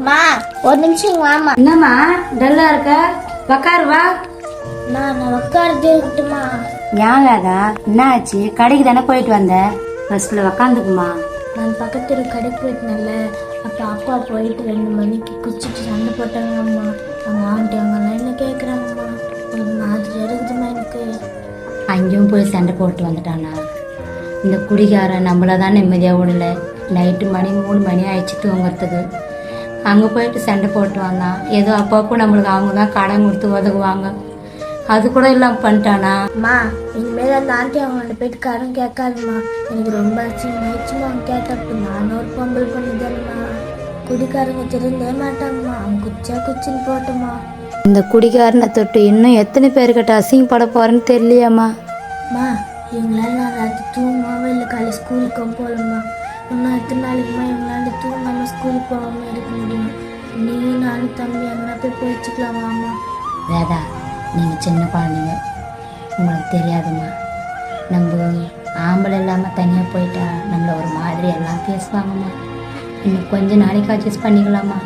மா ஒரு நிமிஷம் வாமா. என்னம்மா டல்லா இருக்க? உக்காரு வா. நான் உட்காருது இருக்கட்டுமா? ஞாபகா என்ன ஆச்சு? கடைக்கு தானே போயிட்டு வந்தேன். பஸ்ல உக்காந்துக்குமா. நான் பக்கத்துல கடைக்கு போயிட்டேன்ல, அப்போ அப்பா போயிட்டு 2 மணிக்கு குச்சிட்டு சண்டை போட்டாங்க அம்மா. அவங்க ஆண்டி அவங்கெல்லாம் என்ன கேட்குறாங்கம்மா. ஒரு மாதிரி இருக்குதுமா எனக்கு. அங்கேயும் போய் சண்டை போட்டு வந்துட்டானா? இந்த குடிகாரன் நம்மள தான் நிம்மதியாக விடல. நைட்டு 3 மணி ஆயிடுச்சு தூங்குறதுக்கு. அங்கே போயிட்டு சண்டை போட்டு வந்தான். ஏதோ அப்பப்போ நம்மளுக்கு அவங்க தான் கடன் கொடுத்து உதவுவாங்க, அது கூட இல்லாமல் பண்ணிட்டானா? அம்மா இனிமேல் அந்த ஆண்டி அவங்கள்ட்ட போயிட்டு கடன் கேட்காதுமா. எனக்கு ரொம்ப அசிங்கமாயிடுச்சுமா அவங்க கேட்டப்போ. நானும் ஒரு பொம்பளை பண்ணிதானம்மா. குடிக்காரங்க திருந்தே மாட்டாங்கம்மா. அவங்க குச்சின்னு போட்டோமா. இந்த குடிகாரனை தொட்டு இன்னும் எத்தனை பேர்கிட்ட அசிங்கப்பட போறேன்னு தெரியலையாம்மா. அம்மா இவங்களால நான் ராத்திரி தூங்காம இல்லை காலை ஸ்கூலுக்கும் போகலம்மா. இன்னும் எத்தனை நாளைக்குமா இவங்களால தூங்காம ஸ்கூலுக்கு போகாம இருக்க முடியும்? நீ நானும் தம்பி அங்கே போய் போயிச்சுக்கலாமாம்மா. வேதா, நீங்கள் சின்ன குழந்தைங்க, உங்களுக்கு தெரியாதும்மா. நம்ம ஆம்பளை இல்லாமல் தனியாக போயிட்டா நம்மளை ஒரு மாதிரி எல்லாம் பேசுவாங்கம்மா. இன்னும் கொஞ்சம் நாளைக்கு அட்ஜஸ்ட் பண்ணிக்கலாமா?